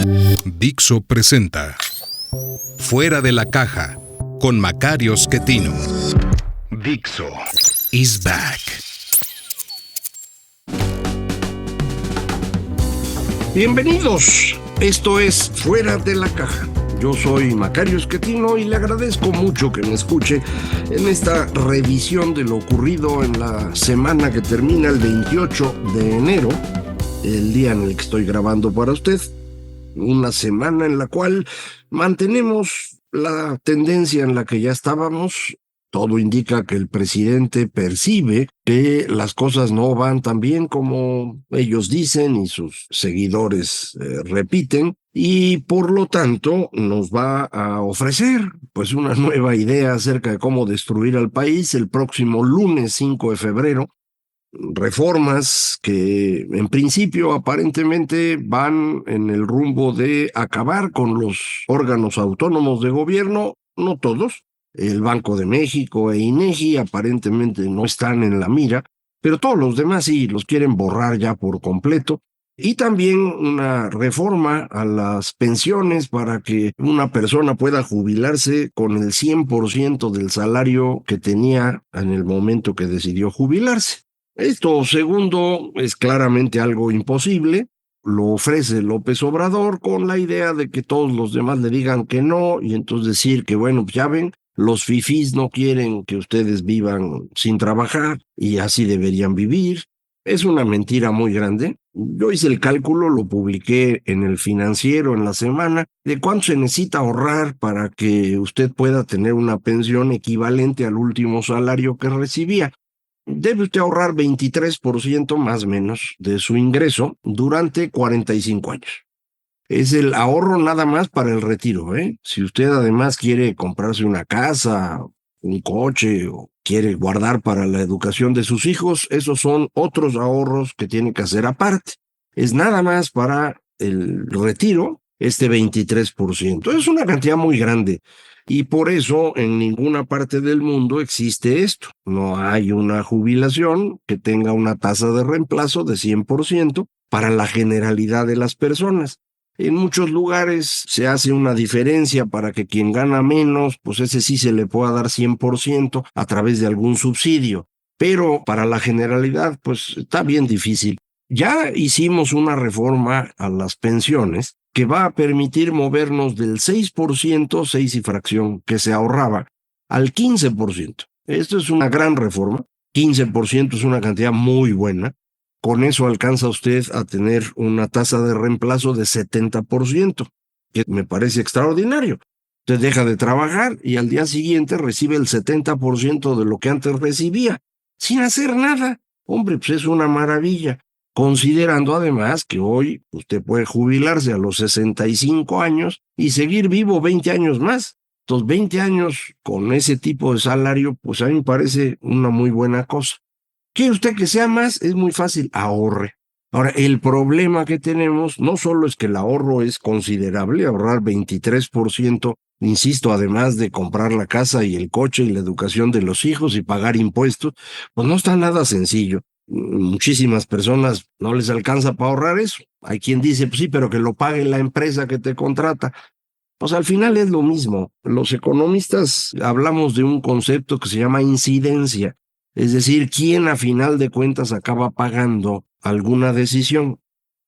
Dixo presenta Fuera de la Caja con Macario Schettino. Dixo is back. Bienvenidos, esto es Fuera de la Caja. Yo soy Macario Schettino y le agradezco mucho que me escuche en esta revisión de lo ocurrido en la semana que termina el 28 de enero, el día en el que estoy grabando para usted. Una semana en la cual mantenemos la tendencia en la que ya estábamos. Todo indica que el presidente percibe que las cosas no van tan bien como ellos dicen y sus seguidores repiten, y por lo tanto nos va a ofrecer pues una nueva idea acerca de cómo destruir al país el próximo lunes 5 de febrero. Reformas que en principio aparentemente van en el rumbo de acabar con los órganos autónomos de gobierno, no todos. El Banco de México e INEGI aparentemente no están en la mira, pero todos los demás sí los quieren borrar ya por completo. Y también una reforma a las pensiones para que una persona pueda jubilarse con el 100% del salario que tenía en el momento que decidió jubilarse. Esto segundo es claramente algo imposible. Lo ofrece López Obrador con la idea de que todos los demás le digan que no y entonces decir que bueno, pues ya ven, los fifís no quieren que ustedes vivan sin trabajar y así deberían vivir. Es una mentira muy grande. Yo hice el cálculo, lo publiqué en El Financiero en la semana, de cuánto se necesita ahorrar para que usted pueda tener una pensión equivalente al último salario que recibía. Debe usted ahorrar 23% más o menos de su ingreso durante 45 años. Es el ahorro nada más para el retiro, ¿eh? Si usted además quiere comprarse una casa, un coche o quiere guardar para la educación de sus hijos, esos son otros ahorros que tiene que hacer aparte. Es nada más para el retiro, este 23%. Es una cantidad muy grande. Y por eso en ninguna parte del mundo existe esto. No hay una jubilación que tenga una tasa de reemplazo de 100% para la generalidad de las personas. En muchos lugares se hace una diferencia para que quien gana menos, pues ese sí se le pueda dar 100% a través de algún subsidio. Pero para la generalidad, pues está bien difícil. Ya hicimos una reforma a las pensiones que va a permitir movernos del 6%, 6 y fracción, que se ahorraba, al 15%. Esto es una gran reforma. 15% es una cantidad muy buena. Con eso alcanza usted a tener una tasa de reemplazo de 70%, que me parece extraordinario. Usted deja de trabajar y al día siguiente recibe el 70% de lo que antes recibía, sin hacer nada. Hombre, pues es una maravilla. Considerando además que hoy usted puede jubilarse a los 65 años y seguir vivo 20 años más. Entonces, 20 años con ese tipo de salario, pues a mí me parece una muy buena cosa. ¿Quiere usted que sea más? Es muy fácil, ahorre. Ahora, el problema que tenemos no solo es que el ahorro es considerable, ahorrar 23%, insisto, además de comprar la casa y el coche y la educación de los hijos y pagar impuestos, pues no está nada sencillo. Muchísimas personas no les alcanza para ahorrar eso. Hay quien dice, pues sí, pero que lo pague la empresa que te contrata. Pues al final es lo mismo. Los economistas hablamos de un concepto que se llama incidencia. Es decir, ¿quién a final de cuentas acaba pagando alguna decisión?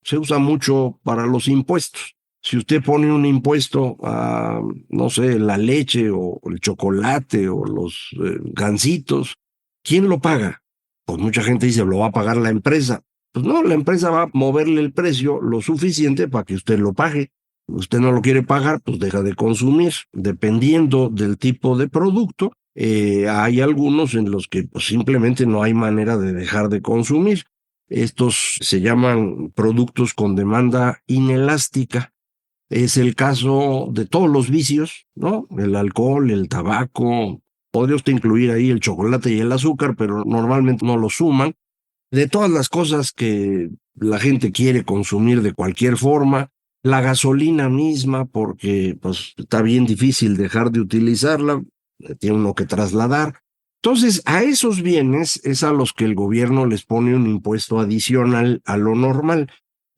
Se usa mucho para los impuestos. Si usted pone un impuesto a, no sé, la leche o el chocolate o los gansitos, ¿quién lo paga? Pues mucha gente dice, lo va a pagar la empresa. Pues no, la empresa va a moverle el precio lo suficiente para que usted lo pague. Usted no lo quiere pagar, pues deja de consumir. Dependiendo del tipo de producto, hay algunos en los que pues, simplemente no hay manera de dejar de consumir. Estos se llaman productos con demanda inelástica. Es el caso de todos los vicios, ¿no? El alcohol, el tabaco. Podría usted incluir ahí el chocolate y el azúcar, pero normalmente no lo suman. De todas las cosas que la gente quiere consumir de cualquier forma, la gasolina misma, porque pues está bien difícil dejar de utilizarla, tiene uno que trasladar. Entonces, a esos bienes es a los que el gobierno les pone un impuesto adicional a lo normal.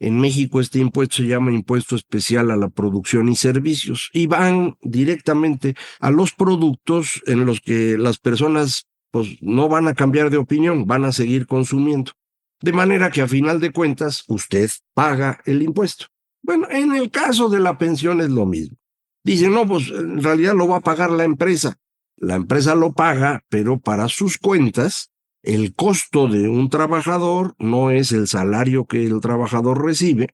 En México este impuesto se llama Impuesto Especial a la Producción y Servicios y van directamente a los productos en los que las personas pues no van a cambiar de opinión, van a seguir consumiendo. De manera que a final de cuentas usted paga el impuesto. Bueno, en el caso de la pensión es lo mismo. Dicen, no, pues en realidad lo va a pagar la empresa. La empresa lo paga, pero para sus cuentas, el costo de un trabajador no es el salario que el trabajador recibe,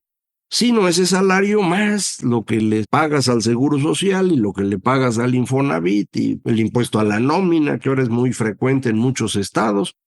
sino ese salario más lo que le pagas al Seguro Social y lo que le pagas al Infonavit y el impuesto a la nómina, que ahora es muy frecuente en muchos estados.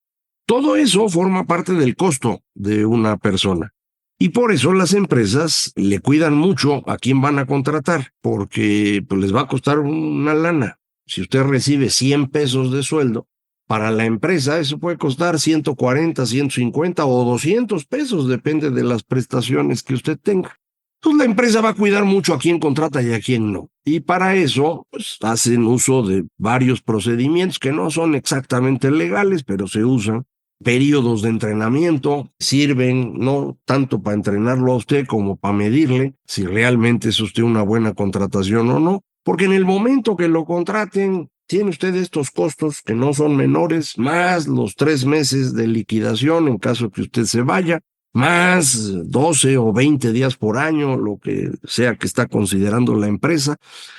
Todo eso forma parte del costo de una persona. Y por eso las empresas le cuidan mucho a quién van a contratar, porque pues, les va a costar una lana. Si usted recibe 100 pesos de sueldo, para la empresa eso puede costar 140, 150 o 200 pesos, depende de las prestaciones que usted tenga. Entonces la empresa va a cuidar mucho a quién contrata y a quién no. Y para eso pues, hacen uso de varios procedimientos que no son exactamente legales, pero se usan. Periodos de entrenamiento sirven no tanto para entrenarlo a usted como para medirle si realmente es usted una buena contratación o no, porque en el momento que lo contraten, tiene usted estos costos que no son menores, más los 3 meses de liquidación en caso que usted se vaya, más 12 o 20 días por año, lo que sea que está considerando la empresa,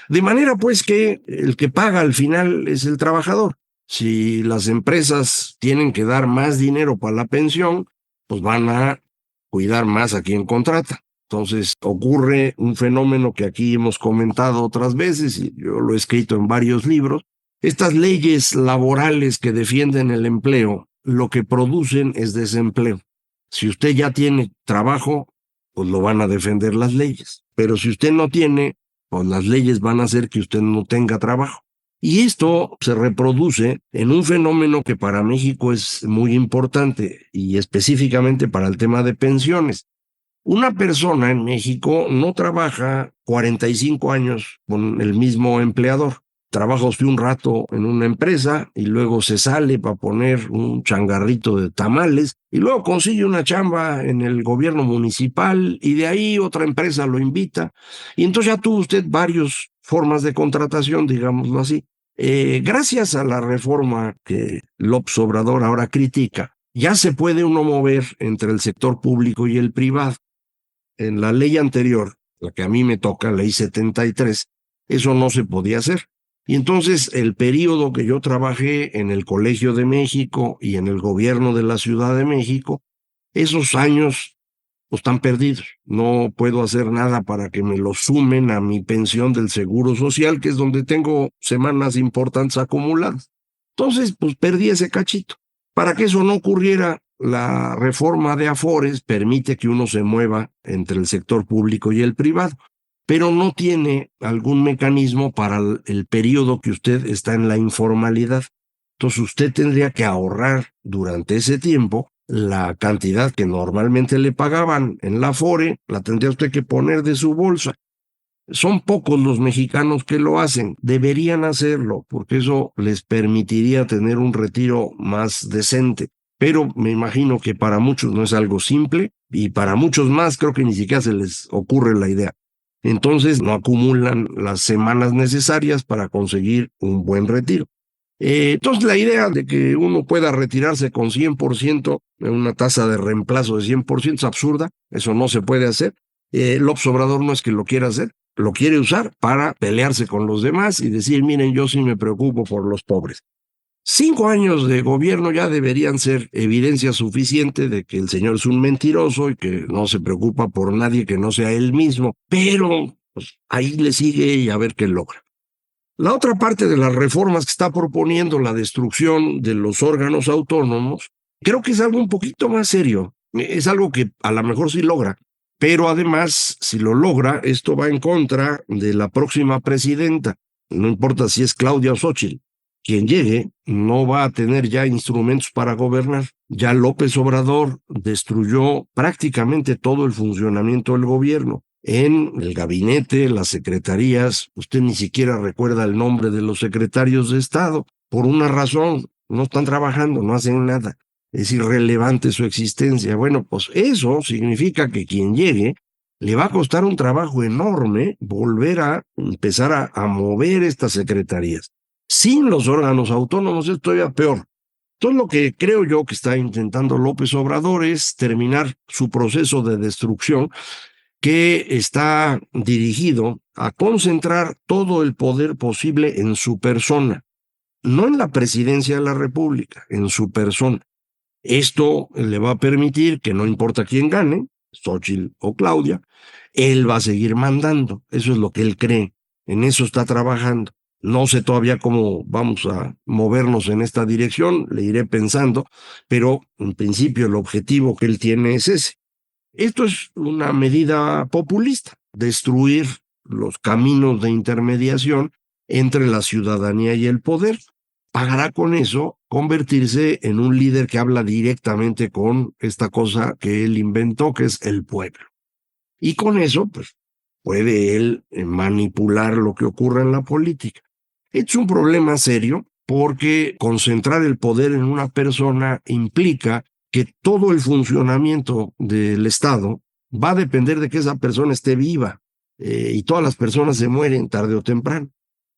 de manera pues que el que paga al final es el trabajador. Si las empresas tienen que dar más dinero para la pensión, pues van a cuidar más a quien contrata. Entonces ocurre un fenómeno que aquí hemos comentado otras veces, y yo lo he escrito en varios libros. Estas leyes laborales que defienden el empleo, lo que producen es desempleo. Si usted ya tiene trabajo, pues lo van a defender las leyes. Pero si usted no tiene, pues las leyes van a hacer que usted no tenga trabajo. Y esto se reproduce en un fenómeno que para México es muy importante y específicamente para el tema de pensiones. Una persona en México no trabaja 45 años con el mismo empleador. Trabaja usted un rato en una empresa y luego se sale para poner un changarrito de tamales y luego consigue una chamba en el gobierno municipal y de ahí otra empresa lo invita. Y entonces ya tuvo usted varias formas de contratación, digámoslo así. Gracias a la reforma que López Obrador ahora critica, ya se puede uno mover entre el sector público y el privado. En la ley anterior, la que a mí me toca, ley 73, eso no se podía hacer. Y entonces el periodo que yo trabajé en el Colegio de México y en el gobierno de la Ciudad de México, esos años pues, están perdidos. No puedo hacer nada para que me lo sumen a mi pensión del Seguro Social, que es donde tengo semanas importantes acumuladas. Entonces, pues perdí ese cachito. Para que eso no ocurriera, la reforma de Afores permite que uno se mueva entre el sector público y el privado, pero no tiene algún mecanismo para el periodo que usted está en la informalidad. Entonces usted tendría que ahorrar durante ese tiempo la cantidad que normalmente le pagaban en la Afore, la tendría usted que poner de su bolsa. Son pocos los mexicanos que lo hacen, deberían hacerlo, porque eso les permitiría tener un retiro más decente. Pero me imagino que para muchos no es algo simple y para muchos más creo que ni siquiera se les ocurre la idea. Entonces no acumulan las semanas necesarias para conseguir un buen retiro. Entonces la idea de que uno pueda retirarse con 100% en una tasa de reemplazo de 100% es absurda, eso no se puede hacer. López Obrador no es que lo quiera hacer, lo quiere usar para pelearse con los demás y decir, miren, yo sí me preocupo por los pobres. 5 años de gobierno ya deberían ser evidencia suficiente de que el señor es un mentiroso y que no se preocupa por nadie que no sea él mismo, pero pues, ahí le sigue y a ver qué logra. La otra parte de las reformas que está proponiendo, la destrucción de los órganos autónomos, creo que es algo un poquito más serio. Es algo que a lo mejor sí logra, pero además, si lo logra, esto va en contra de la próxima presidenta. No importa si es Claudia o Xóchitl. Quien llegue no va a tener ya instrumentos para gobernar. Ya López Obrador destruyó prácticamente todo el funcionamiento del gobierno. En el gabinete, las secretarías, usted ni siquiera recuerda el nombre de los secretarios de Estado. Por una razón, no están trabajando, no hacen nada. es irrelevante su existencia. Bueno, pues eso significa que quien llegue le va a costar un trabajo enorme volver a empezar a mover estas secretarías. Sin los órganos autónomos es todavía peor. Entonces lo que creo yo que está intentando López Obrador es terminar su proceso de destrucción, que está dirigido a concentrar todo el poder posible en su persona, no en la presidencia de la República, en su persona. Esto le va a permitir que no importa quién gane, Xóchitl o Claudia, él va a seguir mandando. Eso es lo que él cree. En eso está trabajando. No sé todavía cómo vamos a movernos en esta dirección, le iré pensando, pero en principio el objetivo que él tiene es ese. Esto es una medida populista, destruir los caminos de intermediación entre la ciudadanía y el poder. Pagará con eso convertirse en un líder que habla directamente con esta cosa que él inventó, que es el pueblo. Y con eso, pues, puede él manipular lo que ocurra en la política. Es un problema serio porque concentrar el poder en una persona implica que todo el funcionamiento del Estado va a depender de que esa persona esté viva, y todas las personas se mueren tarde o temprano.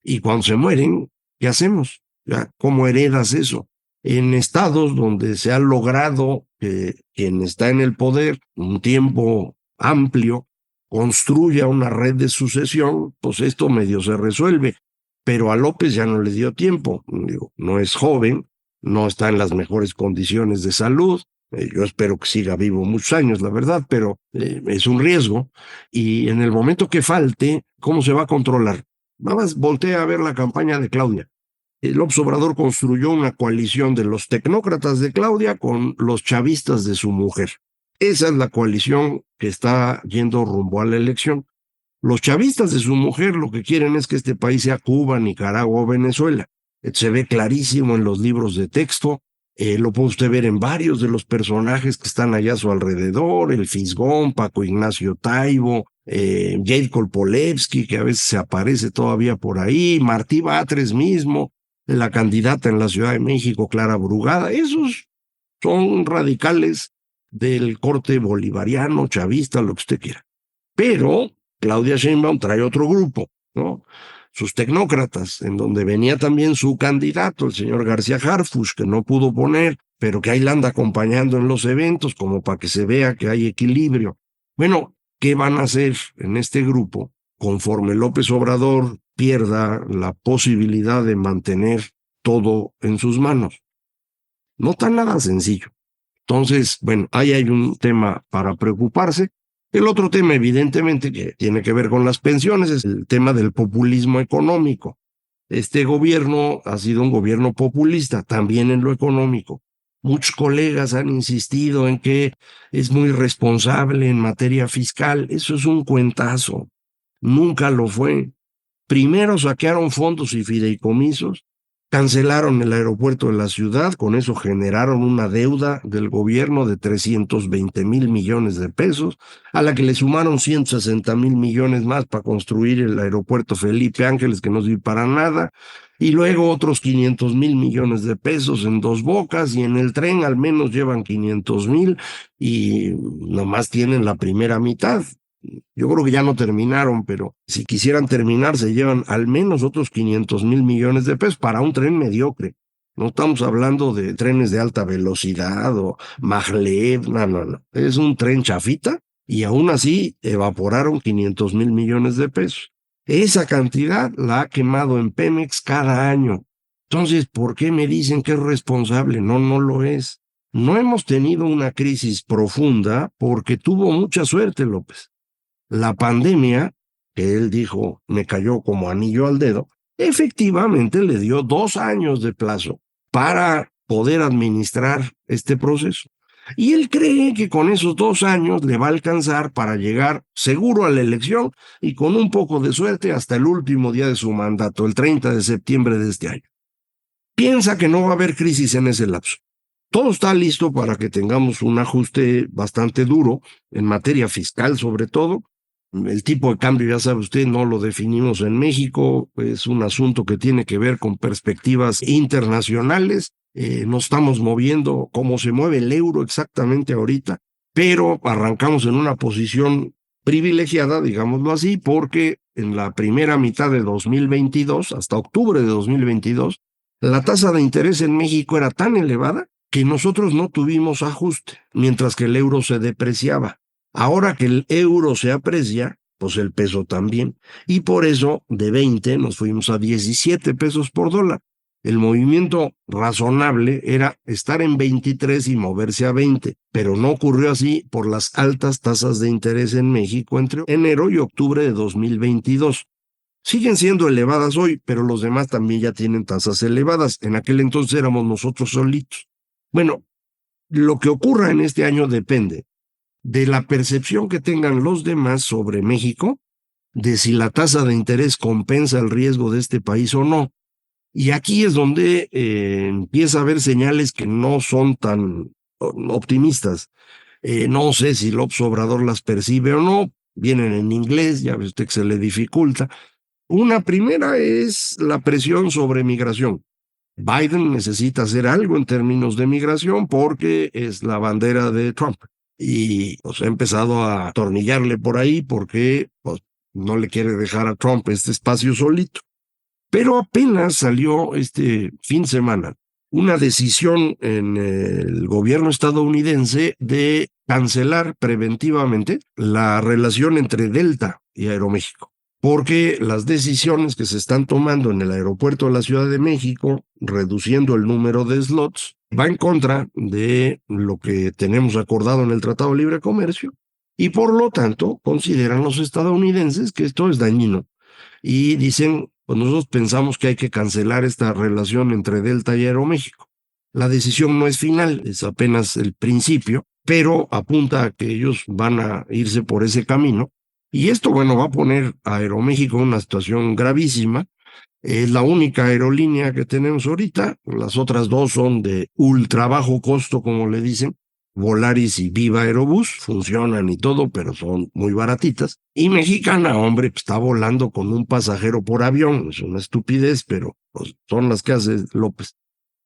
Y cuando se mueren, ¿qué hacemos? ¿Ya? ¿Cómo heredas eso? En estados donde se ha logrado que quien está en el poder un tiempo amplio construya una red de sucesión, pues esto medio se resuelve. Pero a López ya no le dio tiempo. Digo, no es joven, no está en las mejores condiciones de salud. Yo espero que siga vivo muchos años, la verdad, pero es un riesgo. Y en el momento que falte, ¿cómo se va a controlar? Nada más voltea a ver la campaña de Claudia. López Obrador construyó una coalición de los tecnócratas de Claudia con los chavistas de su mujer. Esa es la coalición que está yendo rumbo a la elección. Los chavistas de su mujer lo que quieren es que este país sea Cuba, Nicaragua o Venezuela. Se ve clarísimo en los libros de texto, lo puede usted ver en varios de los personajes que están allá a su alrededor, el Fisgón, Paco Ignacio Taibo, Jade Kolpolevsky, que a veces se aparece todavía por ahí, Martí Batres mismo, la candidata en la Ciudad de México, Clara Brugada. Esos son radicales del corte bolivariano, chavista, lo que usted quiera. Pero Claudia Sheinbaum trae otro grupo, ¿no? Sus tecnócratas, en donde venía también su candidato, el señor García Harfuch, que no pudo poner, pero que ahí la anda acompañando en los eventos, como para que se vea que hay equilibrio. Bueno, ¿qué van a hacer en este grupo conforme López Obrador pierda la posibilidad de mantener todo en sus manos? No tan nada sencillo. Entonces, bueno, ahí hay un tema para preocuparse. El otro tema, evidentemente, que tiene que ver con las pensiones, es el tema del populismo económico. Este gobierno ha sido un gobierno populista, también en lo económico. Muchos colegas han insistido en que es muy responsable en materia fiscal. Eso es un cuentazo. Nunca lo fue. Primero saquearon fondos y fideicomisos, cancelaron el aeropuerto de la ciudad, con eso generaron una deuda del gobierno de 320,000 millones de pesos, a la que le sumaron 160,000 millones más para construir el aeropuerto Felipe Ángeles, que no sirve para nada, y luego otros 500,000 millones de pesos en Dos Bocas, y en el tren al menos llevan 500,000 y nomás tienen la primera mitad. Yo creo que ya no terminaron, pero si quisieran terminar se llevan al menos otros 500,000 millones de pesos para un tren mediocre. No estamos hablando de trenes de alta velocidad o maglev, no. Es un tren chafita y aún así evaporaron 500,000 millones de pesos. Esa cantidad la ha quemado en Pemex cada año. Entonces, ¿por qué me dicen que es responsable? No, no lo es. No hemos tenido una crisis profunda porque tuvo mucha suerte, López. La pandemia, que él dijo me cayó como anillo al dedo, efectivamente le dio 2 años de plazo para poder administrar este proceso. Y él cree que con esos 2 años le va a alcanzar para llegar seguro a la elección y con un poco de suerte hasta el último día de su mandato, el 30 de septiembre de este año. Piensa que no va a haber crisis en ese lapso. Todo está listo para que tengamos un ajuste bastante duro en materia fiscal, sobre todo. El tipo de cambio, ya sabe usted, no lo definimos en México, es un asunto que tiene que ver con perspectivas internacionales. nos estamos moviendo como se mueve el euro exactamente ahorita, pero arrancamos en una posición privilegiada, digámoslo así, porque en la primera mitad de 2022, hasta octubre de 2022, la tasa de interés en México era tan elevada que nosotros no tuvimos ajuste, mientras que el euro se depreciaba. Ahora que el euro se aprecia, pues el peso también. Y por eso de 20 nos fuimos a 17 pesos por dólar. El movimiento razonable era estar en 23 y moverse a 20, pero no ocurrió así por las altas tasas de interés en México entre enero y octubre de 2022. Siguen siendo elevadas hoy, pero los demás también ya tienen tasas elevadas. En aquel entonces éramos nosotros solitos. Bueno, lo que ocurra en este año depende de la percepción que tengan los demás sobre México, de si la tasa de interés compensa el riesgo de este país o no. Y aquí es donde empieza a haber señales que no son tan optimistas. No sé si López Obrador las percibe o no, vienen en inglés, ya ve usted que se le dificulta. Una primera es la presión sobre migración. Biden necesita hacer algo en términos de migración porque es la bandera de Trump. Y pues, ha empezado a atornillarle por ahí porque pues, no le quiere dejar a Trump este espacio solito. Pero apenas salió este fin de semana una decisión en el gobierno estadounidense de cancelar preventivamente la relación entre Delta y Aeroméxico, porque las decisiones que se están tomando en el aeropuerto de la Ciudad de México, reduciendo el número de slots, va en contra de lo que tenemos acordado en el Tratado de Libre Comercio, y por lo tanto consideran los estadounidenses que esto es dañino. Y dicen, pues nosotros pensamos que hay que cancelar esta relación entre Delta y Aeroméxico. La decisión no es final, es apenas el principio, pero apunta a que ellos van a irse por ese camino. Y esto, bueno, va a poner a Aeroméxico en una situación gravísima. Es la única aerolínea que tenemos ahorita. Las otras dos son de ultra bajo costo, como le dicen. Volaris y Viva Aerobús funcionan y todo, pero son muy baratitas. Y Mexicana, hombre, pues, está volando con un pasajero por avión. Es una estupidez, pero pues, son las que hace López.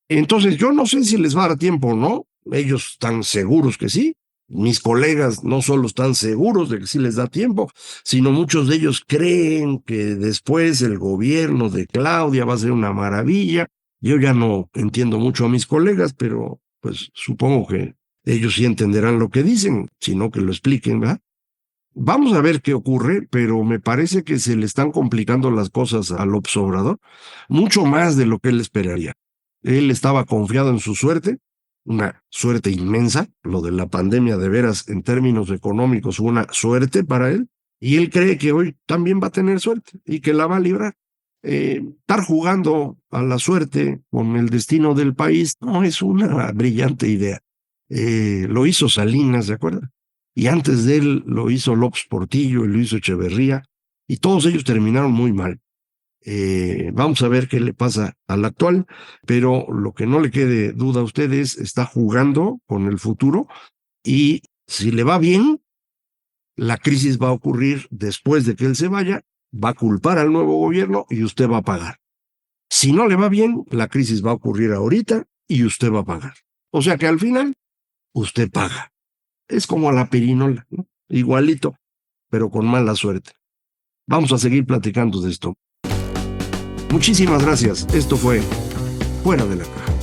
Entonces, yo no sé si les va a dar tiempo o no. Ellos están seguros que sí. Mis colegas no solo están seguros de que sí les da tiempo, sino muchos de ellos creen que después el gobierno de Claudia va a ser una maravilla. Yo ya no entiendo mucho a mis colegas, pero pues supongo que ellos sí entenderán lo que dicen, sino que lo expliquen, ¿verdad? Vamos a ver qué ocurre, pero me parece que se le están complicando las cosas a López Obrador, mucho más de lo que él esperaría. Él estaba confiado en su suerte, una suerte inmensa, lo de la pandemia de veras en términos económicos fue una suerte para él, y él cree que hoy también va a tener suerte y que la va a librar. Estar jugando a la suerte con el destino del país no es una brillante idea. Lo hizo Salinas, ¿de acuerdo? Y antes de él lo hizo López Portillo y lo hizo Echeverría, y todos ellos terminaron muy mal. Vamos a ver qué le pasa al actual, pero lo que no le quede duda a ustedes, está jugando con el futuro, y si le va bien, la crisis va a ocurrir después de que él se vaya, va a culpar al nuevo gobierno y usted va a pagar. Si no le va bien, la crisis va a ocurrir ahorita y usted va a pagar. O sea que al final, usted paga. Es como a la pirinola, ¿no? Igualito, pero con mala suerte. Vamos a seguir platicando de esto. Muchísimas gracias. Esto fue Fuera de la Caja.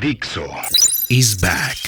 Dixo is back.